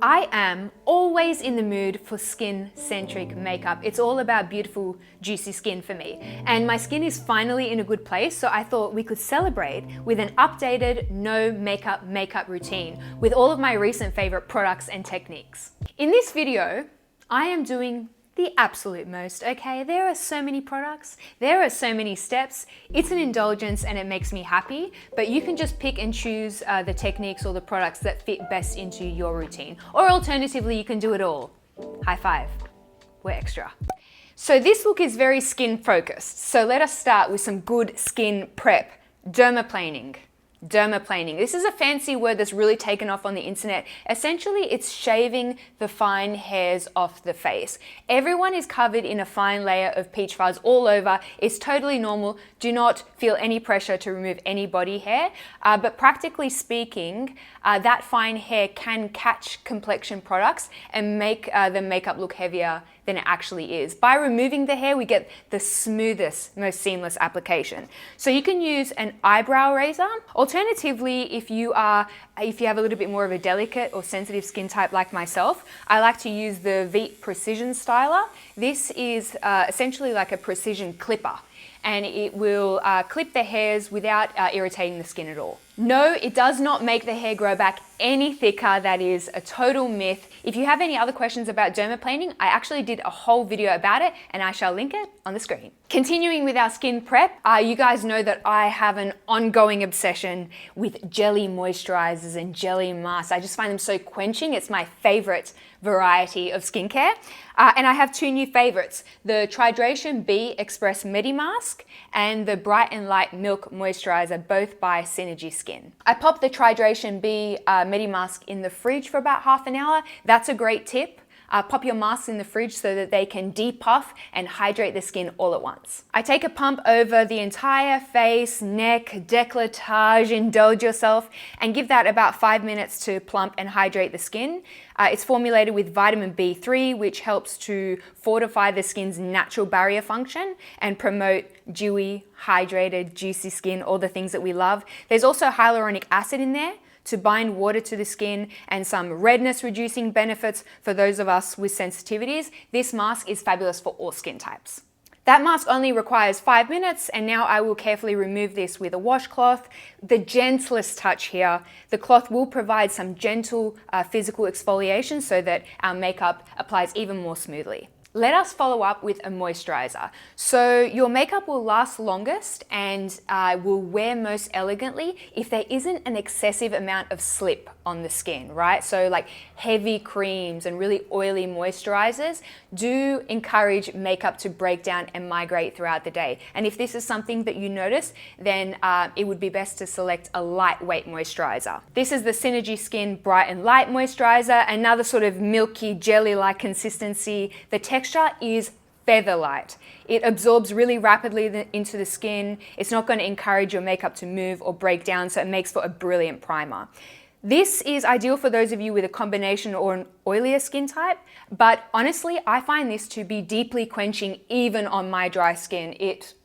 I am always in the mood for skin-centric makeup. It's all about beautiful, juicy skin for me. And my skin is finally in a good place, so I thought we could celebrate with an updated no makeup routine with all of my recent favorite products and techniques. In this video, I am doing the absolute most, okay? There are so many products, there are so many steps. It's an indulgence and it makes me happy, but you can just pick and choose the techniques or the products that fit best into your routine. Or alternatively, you can do it all. High five, we're extra. So this look is very skin focused. So let us start with some good skin prep. Dermaplaning. Dermaplaning. This is a fancy word that's really taken off on the internet. Essentially, it's shaving the fine hairs off the face. Everyone is covered in a fine layer of peach fuzz all over. It's totally normal. Do not feel any pressure to remove any body hair. But practically speaking, that fine hair can catch complexion products and make the makeup look heavier than it actually is. By removing the hair, we get the smoothest, most seamless application. So you can use an eyebrow razor. Alternatively, if you have a little bit more of a delicate or sensitive skin type like myself, I like to use the Veet Precision Styler. This is essentially like a precision clipper, and it will clip the hairs without irritating the skin at all. No, it does not make the hair grow back any thicker. That is a total myth. If you have any other questions about dermaplaning, I actually did a whole video about it and I shall link it on the screen. Continuing with our skin prep, you guys know that I have an ongoing obsession with jelly moisturizers and jelly masks. I just find them so quenching. It's my favorite variety of skincare. And I have two new favorites, the TriDration B Express Medi Mask and the BrightEnlite Milk Moisturiser, both by Synergie Skin. I pop the TriDration B Medi Mask in the fridge for about half an hour. That's a great tip. Pop your masks in the fridge so that they can depuff and hydrate the skin all at once. I take a pump over the entire face, neck, décolletage, indulge yourself, and give that about 5 minutes to plump and hydrate the skin. It's formulated with vitamin B3, which helps to fortify the skin's natural barrier function and promote dewy, hydrated, juicy skin, all the things that we love. There's also hyaluronic acid in there to bind water to the skin and some redness reducing benefits for those of us with sensitivities. This mask is fabulous for all skin types. That mask only requires 5 minutes, and now I will carefully remove this with a washcloth. The gentlest touch here. The cloth will provide some gentle physical exfoliation so that our makeup applies even more smoothly. Let us follow up with a moisturizer. So your makeup will last longest and will wear most elegantly if there isn't an excessive amount of slip on the skin, right? So like heavy creams and really oily moisturizers do encourage makeup to break down and migrate throughout the day. And if this is something that you notice, then it would be best to select a lightweight moisturizer. This is the Synergie Skin BrightEnlite Moisturizer, another sort of milky jelly-like consistency. The texture is feather light. It absorbs really rapidly into the skin. It's not going to encourage your makeup to move or break down, so it makes for a brilliant primer. This is ideal for those of you with a combination or an oilier skin type, but honestly, I find this to be deeply quenching even on my dry skin. It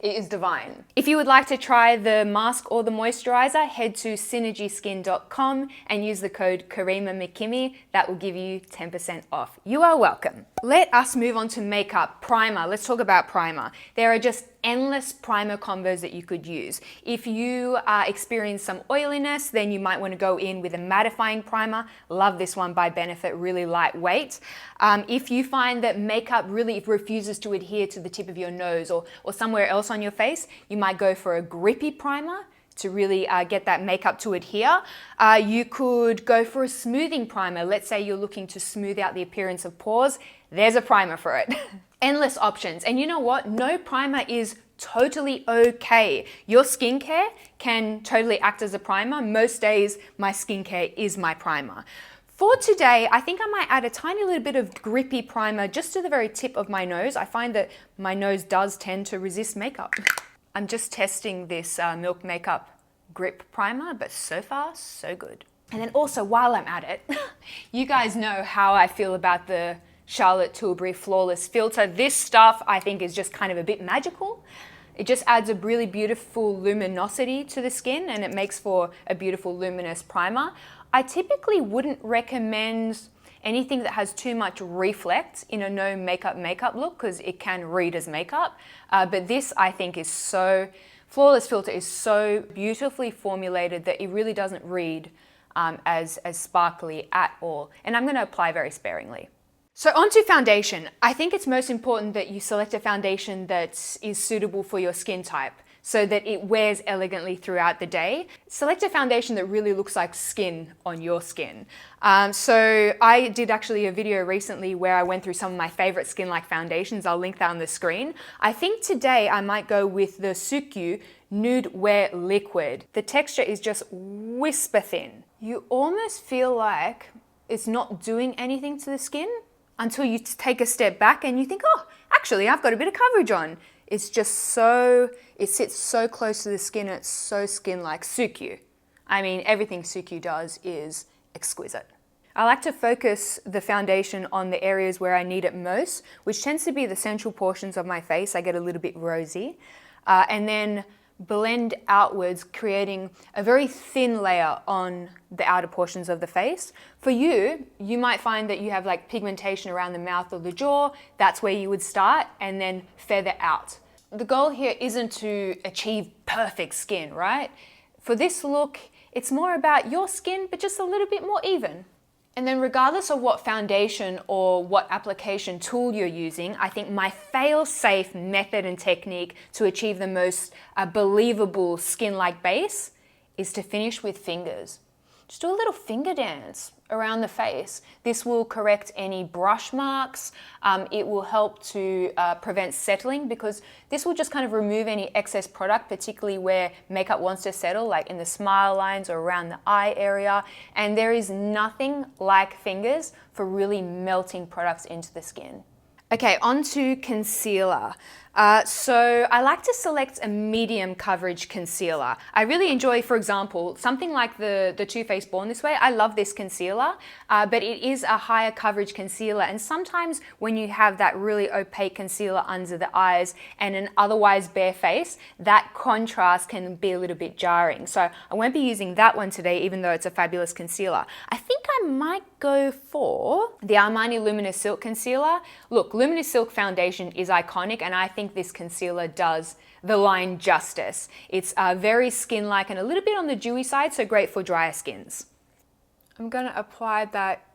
is divine. If you would like to try the mask or the moisturizer, head to synergieskin.com and use the code Karima McKimmie. That will give you 10% off. You are welcome. Let us move on to makeup. Primer. Let's talk about primer. There are just endless primer combos that you could use. If you experience some oiliness, then you might want to go in with a mattifying primer. Love this one by Benefit, really lightweight. If you find that makeup really refuses to adhere to the tip of your nose or somewhere else on your face, you might go for a grippy primer to really get that makeup to adhere. You could go for a smoothing primer. Let's say you're looking to smooth out the appearance of pores. There's a primer for it. Endless options. And you know what? No primer is totally okay. Your skincare can totally act as a primer. Most days, my skincare is my primer. For today, I think I might add a tiny little bit of grippy primer just to the very tip of my nose. I find that my nose does tend to resist makeup. I'm just testing this Milk Makeup Grip Primer, but so far, so good. And then also, while I'm at it, you guys know how I feel about the Charlotte Tilbury Flawless Filter. This stuff I think is just kind of a bit magical. It just adds a really beautiful luminosity to the skin and it makes for a beautiful luminous primer. I typically wouldn't recommend anything that has too much reflect in a no makeup look because it can read as makeup. But this, I think, is so, Flawless Filter is so beautifully formulated that it really doesn't read as sparkly at all. And I'm going to apply very sparingly. So onto foundation. I think it's most important that you select a foundation that is suitable for your skin type so that it wears elegantly throughout the day. Select a foundation that really looks like skin on your skin. So I did actually a video recently where I went through some of my favorite skin-like foundations. I'll link that on the screen. I think today I might go with the SUQQU Nude Wear Liquid. The texture is just whisper thin. You almost feel like it's not doing anything to the skin until you take a step back and you think, oh, actually I've got a bit of coverage on. It's just so, it sits so close to the skin, it's so skin-like. SUQQU. I mean, everything SUQQU does is exquisite. I like to focus the foundation on the areas where I need it most, which tends to be the central portions of my face. I get a little bit rosy. And then blend outwards, creating a very thin layer on the outer portions of the face. For you, you might find that you have like pigmentation around the mouth or the jaw. That's where you would start, and then feather out. The goal here isn't to achieve perfect skin, right? For this look, it's more about your skin, but just a little bit more even. And then regardless of what foundation or what application tool you're using, I think my fail-safe method and technique to achieve the most believable skin-like base is to finish with fingers. Just do a little finger dance around the face. This will correct any brush marks. It will help to prevent settling because this will just kind of remove any excess product, particularly where makeup wants to settle, like in the smile lines or around the eye area. And there is nothing like fingers for really melting products into the skin. Okay, onto concealer. So I like to select a medium coverage concealer. I really enjoy, for example, something like the Too Faced Born This Way. I love this concealer, but it is a higher coverage concealer. And sometimes when you have that really opaque concealer under the eyes and an otherwise bare face, that contrast can be a little bit jarring. So I won't be using that one today, even though it's a fabulous concealer. I think I might go for the Armani Luminous Silk Concealer. Look, Luminous Silk foundation is iconic, and I think this concealer does the line justice. It's very skin-like and a little bit on the dewy side, so great for drier skins. I'm going to apply that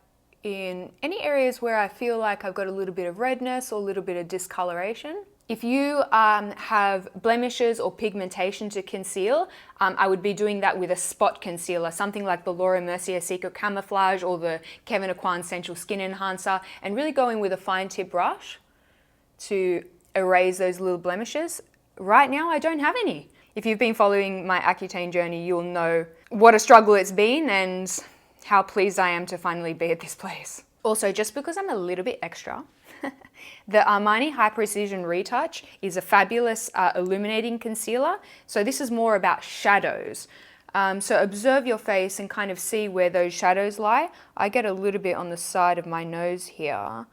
in any areas where I feel like I've got a little bit of redness or a little bit of discoloration. If you have blemishes or pigmentation to conceal, I would be doing that with a spot concealer, something like the Laura Mercier Secret Camouflage or the Kevyn Aucoin Central Skin Enhancer, and really going with a fine tip brush to erase those little blemishes. Right now, I don't have any. If you've been following my Accutane journey, you'll know what a struggle it's been and how pleased I am to finally be at this place. Also, just because I'm a little bit extra, the Armani High Precision Retouch is a fabulous illuminating concealer. So this is more about shadows. So observe your face and kind of see where those shadows lie. I get a little bit on the side of my nose here,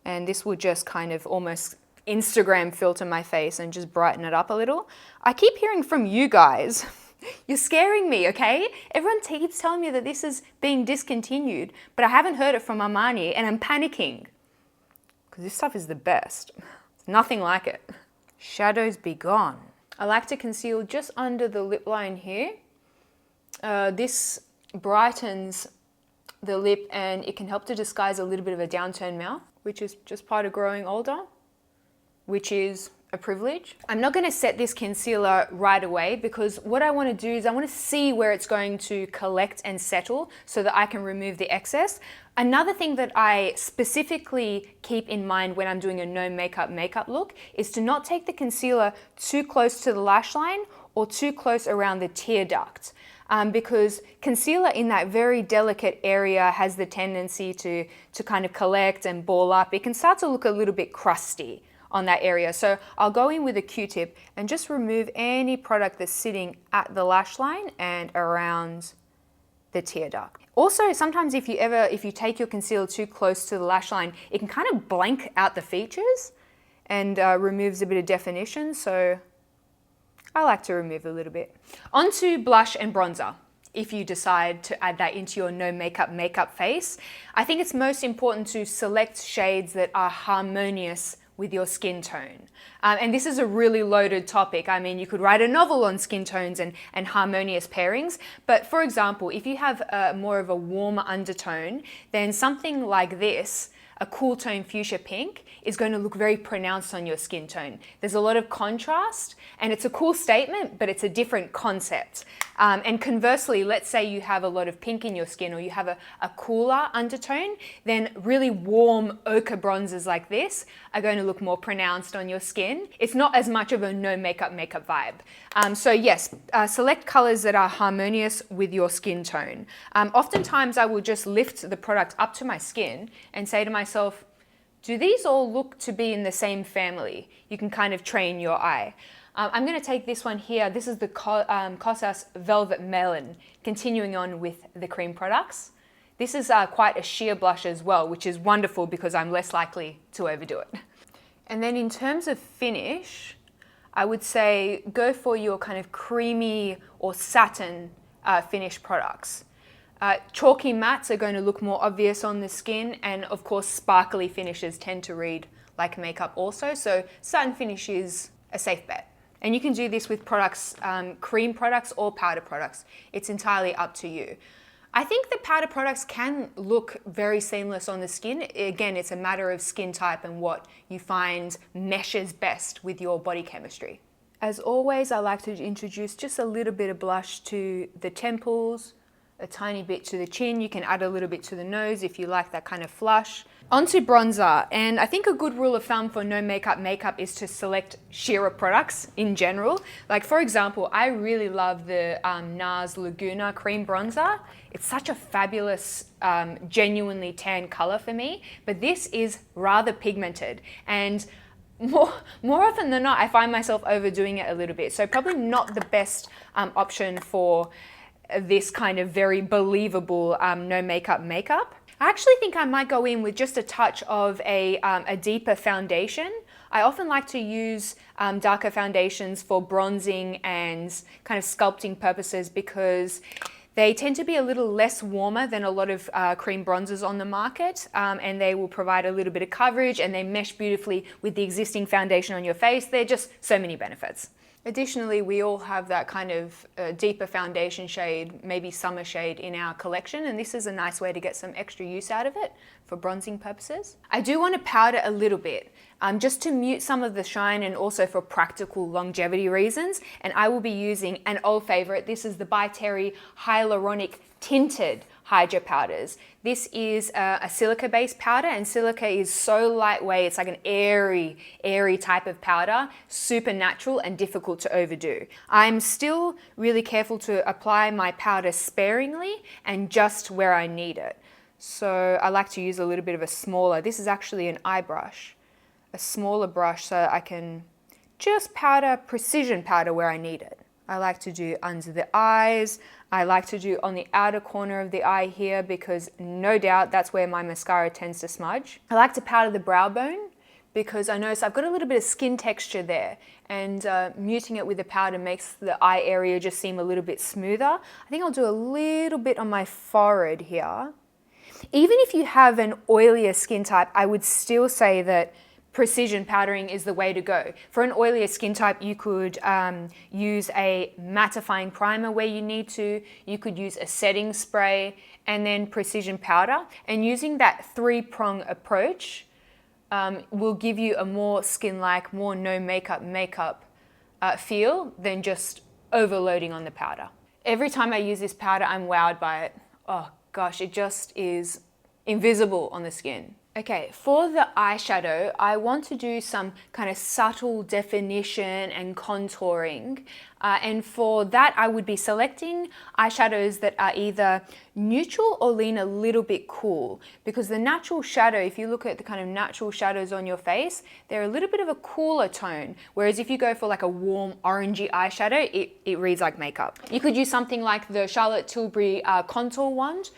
and this will just kind of almost Instagram filter my face and just brighten it up a little. I keep hearing from you guys, you're scaring me, okay? Everyone keeps telling me that this is being discontinued, but I haven't heard it from Armani and I'm panicking. Because this stuff is the best. Nothing like it. Shadows be gone. I like to conceal just under the lip line here. This brightens the lip and it can help to disguise a little bit of a downturned mouth, which is just part of growing older, which is a privilege. I'm not going to set this concealer right away because what I want to do is I want to see where it's going to collect and settle so that I can remove the excess. Another thing that I specifically keep in mind when I'm doing a no makeup look is to not take the concealer too close to the lash line or too close around the tear duct. Because concealer in that very delicate area has the tendency to kind of collect and ball up. It can start to look a little bit crusty on that area. So I'll go in with a Q-tip and just remove any product that's sitting at the lash line and around the tear duct. Also, sometimes if you take your concealer too close to the lash line, it can kind of blank out the features and removes a bit of definition. So I like to remove a little bit. Onto blush and bronzer. if you decide to add that into your no makeup face. I think it's most important to select shades that are harmonious with your skin tone. And this is a really loaded topic. I mean, you could write a novel on skin tones and harmonious pairings. But for example, if you have more of a warmer undertone, then something like this, a cool tone fuchsia pink, is going to look very pronounced on your skin tone. There's a lot of contrast, and it's a cool statement, but it's a different concept. And conversely, let's say you have a lot of pink in your skin, or you have a cooler undertone, then really warm ochre bronzers like this are going to look more pronounced on your skin. It's not as much of a no makeup vibe. So yes, select colors that are harmonious with your skin tone. Oftentimes I will just lift the product up to my skin and say to myself, do these all look to be in the same family? You can kind of train your eye. I'm going to take this one here. This is the Kosas Velvet Melon, continuing on with the cream products. This is quite a sheer blush as well, which is wonderful because I'm less likely to overdo it. And then in terms of finish, I would say go for your kind of creamy or satin finish products. Chalky mattes are going to look more obvious on the skin, and of course sparkly finishes tend to read like makeup also, so satin finish is a safe bet. And you can do this with products, cream products or powder products. It's entirely up to you. I think the powder products can look very seamless on the skin. Again, it's a matter of skin type and what you find meshes best with your body chemistry. As always, I like to introduce just a little bit of blush to the temples, a tiny bit to the chin. You can add a little bit to the nose if you like that kind of flush. Onto bronzer, and I think a good rule of thumb for no makeup is to select sheerer products in general. Like for example, I really love the NARS Laguna cream bronzer. It's such a fabulous, genuinely tan color for me, but this is rather pigmented, and more often than not, I find myself overdoing it a little bit. So probably not the best option for this kind of very believable no makeup. I actually think I might go in with just a touch of a deeper foundation. I often like to use darker foundations for bronzing and kind of sculpting purposes because they tend to be a little less warmer than a lot of cream bronzers on the market, and they will provide a little bit of coverage, and they mesh beautifully with the existing foundation on your face. They're just so many benefits. Additionally, we all have that kind of deeper foundation shade, maybe summer shade in our collection, and this is a nice way to get some extra use out of it for bronzing purposes. I do want to powder a little bit, just to mute some of the shine and also for practical longevity reasons, and I will be using an old favorite. This is the By Terry Hyaluronic Tinted Hydra Powders. This is a silica-based powder, and silica is so lightweight. It's like an airy type of powder, super natural and difficult to overdo. I'm still really careful to apply my powder sparingly and just where I need it. So I like to use a little bit of a smaller, this is actually an eye brush, a smaller brush so I can just powder, precision powder where I need it. I like to do under the eyes. I like to do on the outer corner of the eye here because no doubt that's where my mascara tends to smudge. I like to powder the brow bone because I notice I've got a little bit of skin texture there, and muting it with the powder makes the eye area just seem a little bit smoother. I think I'll do a little bit on my forehead here. Even if you have an oilier skin type, I would still say that precision powdering is the way to go. For an oilier skin type, you could use a mattifying primer where you need to. You could use a setting spray and then precision powder. And using that three-prong approach will give you a more skin-like, more no makeup feel than just overloading on the powder. Every time I use this powder, I'm wowed by it. Oh gosh, it just is invisible on the skin. Okay, for the eyeshadow, I want to do some kind of subtle definition and contouring. And for that, I would be selecting eyeshadows that are either neutral or lean a little bit cool. Because the natural shadow, if you look at the kind of natural shadows on your face, they're a little bit of a cooler tone. Whereas if you go for like a warm orangey eyeshadow, it reads like makeup. You could use something like the Charlotte Tilbury contour wand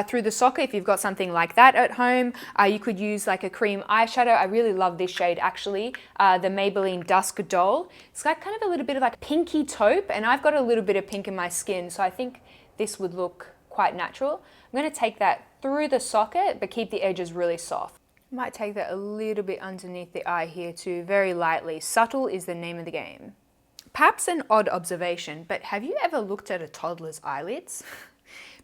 through the socket if you've got something like that at home. You could use like a cream eyeshadow. I really love this shade actually, the Maybelline Dusk Doll. It's got kind of a little bit of like pinky taupe, and I've got a little bit of pink in my skin, so I think this would look quite natural. I'm going to take that through the socket, but keep the edges really soft. Might take that a little bit underneath the eye here too, very lightly. Subtle is the name of the game. Perhaps an odd observation, but have you ever looked at a toddler's eyelids?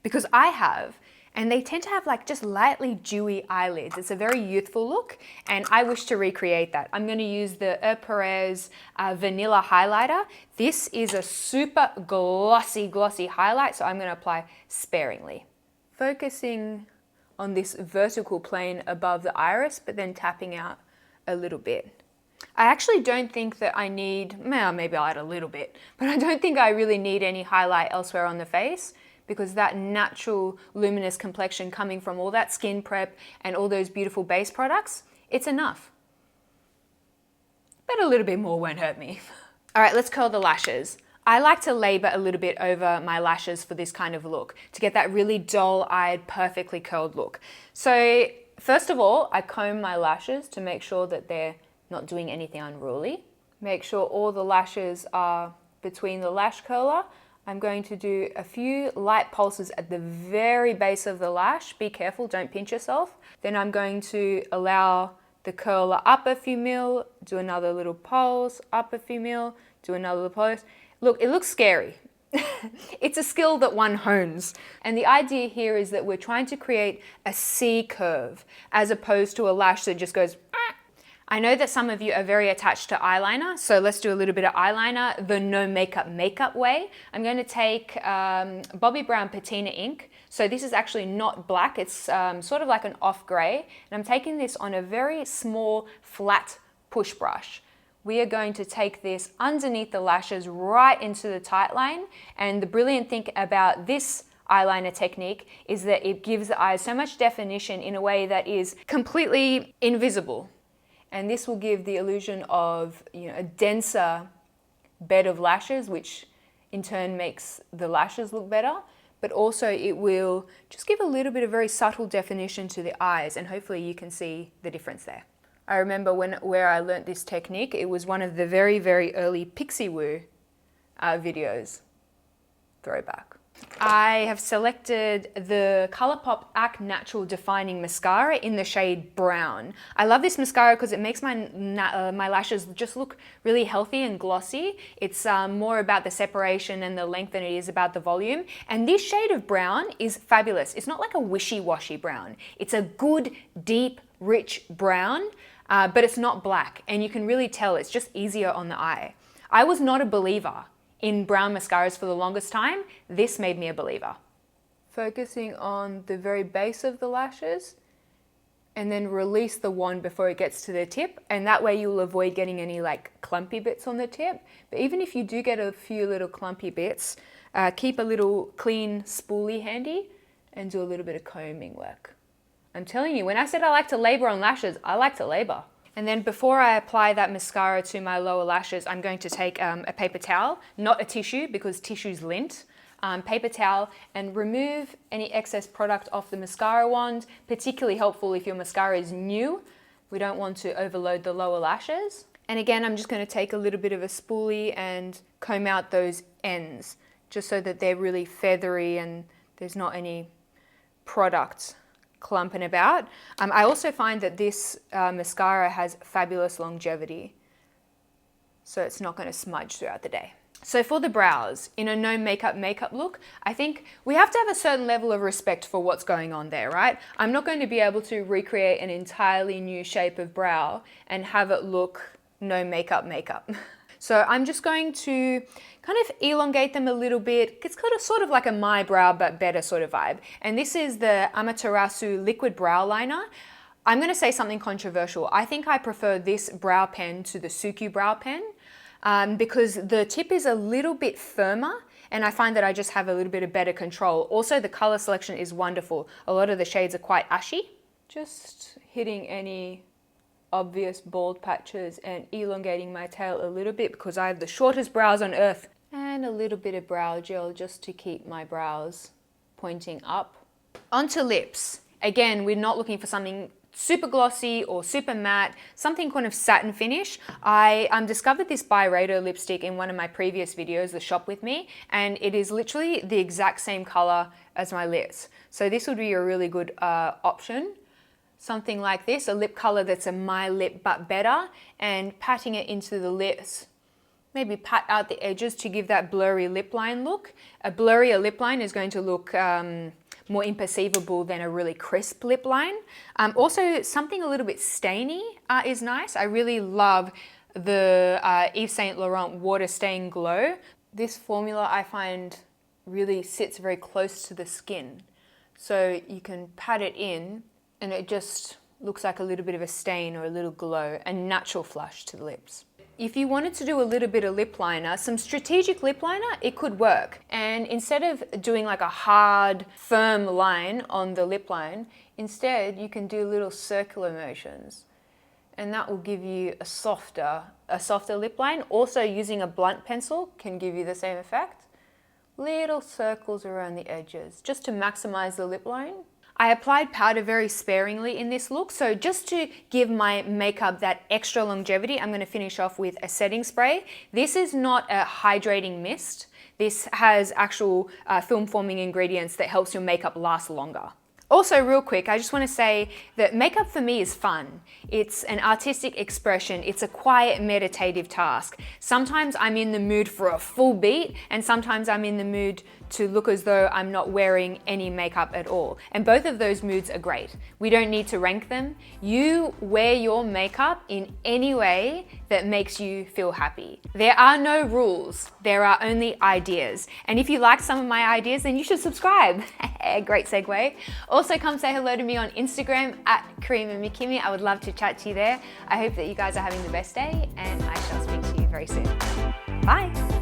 Because I have, and they tend to have like just lightly dewy eyelids. It's a very youthful look, and I wish to recreate that. I'm going to use the Perez Vanilla Highlighter. This is a super glossy highlight, so I'm going to apply sparingly. Focusing on this vertical plane above the iris, but then tapping out a little bit. I actually don't think that I need, well, maybe I'll add a little bit, but I don't think I really need any highlight elsewhere on the face, because that natural luminous complexion coming from all that skin prep and all those beautiful base products, it's enough. But a little bit more won't hurt me. All right, let's curl the lashes. I like to labor a little bit over my lashes for this kind of look to get that really dull-eyed, perfectly curled look. So first of all, I comb my lashes to make sure that they're not doing anything unruly. Make sure all the lashes are between the lash curler. I'm going to do a few light pulses at the very base of the lash. Be careful, don't pinch yourself. Then I'm going to allow the curler up a few mil, do another little pulse, up a few mil, do another little pulse. Look, it looks scary. It's a skill that one hones. And the idea here is that we're trying to create a C curve as opposed to a lash that just goes, ah. I know that some of you are very attached to eyeliner, so let's do a little bit of eyeliner the no makeup way. I'm going to take Bobbi Brown Patina ink. So this is actually not black, it's sort of like an off grey. And I'm taking this on a very small, flat push brush. We are going to take this underneath the lashes right into the tight line. And the brilliant thing about this eyeliner technique is that it gives the eyes so much definition in a way that is completely invisible. And this will give the illusion of, a denser bed of lashes, which in turn makes the lashes look better. But also it will just give a little bit of very subtle definition to the eyes, and hopefully you can see the difference there. I remember where I learnt this technique, it was one of the very, very early Pixie Woo videos. Throwback. I have selected the ColourPop Ac Natural Defining Mascara in the shade Brown. I love this mascara because it makes my lashes just look really healthy and glossy. It's more about the separation and the length than it is about the volume. And this shade of brown is fabulous. It's not like a wishy-washy brown. It's a good, deep, rich brown, but it's not black. And you can really tell it's just easier on the eye. I was not a believer in brown mascaras for the longest time. This made me a believer. Focusing on the very base of the lashes, and then release the wand before it gets to the tip, and that way you'll avoid getting any like clumpy bits on the tip. But even if you do get a few little clumpy bits, keep a little clean spoolie handy and do a little bit of combing work. I'm telling you, when I said I like to labor on lashes, I like to labor. And then before I apply that mascara to my lower lashes, I'm going to take a paper towel, not a tissue because tissue's lint, paper towel, and remove any excess product off the mascara wand, particularly helpful if your mascara is new. We don't want to overload the lower lashes. And again, I'm just going to take a little bit of a spoolie and comb out those ends, just so that they're really feathery and there's not any product clumping about. I also find that this mascara has fabulous longevity, so it's not going to smudge throughout the day. So for the brows, in a no makeup look, I think we have to have a certain level of respect for what's going on there, right? I'm not going to be able to recreate an entirely new shape of brow and have it look no makeup. So I'm just going to kind of elongate them a little bit. It's got a sort of like a My Brow but better sort of vibe. And this is the Amaterasu Liquid Brow Liner. I'm going to say something controversial. I think I prefer this brow pen to the SUQQU brow pen because the tip is a little bit firmer, and I find that I just have a little bit of better control. Also, the color selection is wonderful. A lot of the shades are quite ashy. Just hitting any obvious bald patches and elongating my tail a little bit because I have the shortest brows on earth. And a little bit of brow gel just to keep my brows pointing up. Onto lips. Again, we're not looking for something super glossy or super matte, something kind of satin finish. I discovered this Byredo lipstick in one of my previous videos, the Shop With Me, and it is literally the exact same color as my lips. So this would be a really good option. Something like this, a lip color that's a my lip but better, and patting it into the lips. Maybe pat out the edges to give that blurry lip line look. A blurrier lip line is going to look more imperceivable than a really crisp lip line. Also, something a little bit stainy is nice. I really love the Yves Saint Laurent Water Stain Glow. This formula I find really sits very close to the skin. So you can pat it in and it just looks like a little bit of a stain or a little glow, a natural flush to the lips. If you wanted to do a little bit of lip liner, some strategic lip liner, it could work. And instead of doing like a hard, firm line on the lip line, instead you can do little circular motions. And that will give you a softer lip line. Also, using a blunt pencil can give you the same effect. Little circles around the edges, just to maximize the lip line. I applied powder very sparingly in this look, so just to give my makeup that extra longevity, I'm going to finish off with a setting spray. This is not a hydrating mist. This has actual film-forming ingredients that helps your makeup last longer. Also, real quick, I just want to say that makeup for me is fun. It's an artistic expression. It's a quiet, meditative task. Sometimes I'm in the mood for a full beat, and sometimes I'm in the mood to look as though I'm not wearing any makeup at all. And both of those moods are great. We don't need to rank them. You wear your makeup in any way that makes you feel happy. There are no rules. There are only ideas. And if you like some of my ideas, then you should subscribe. Great segue. Also, come say hello to me on Instagram at Karima McKimmie. I would love to chat to you there. I hope that you guys are having the best day, and I shall speak to you very soon. Bye.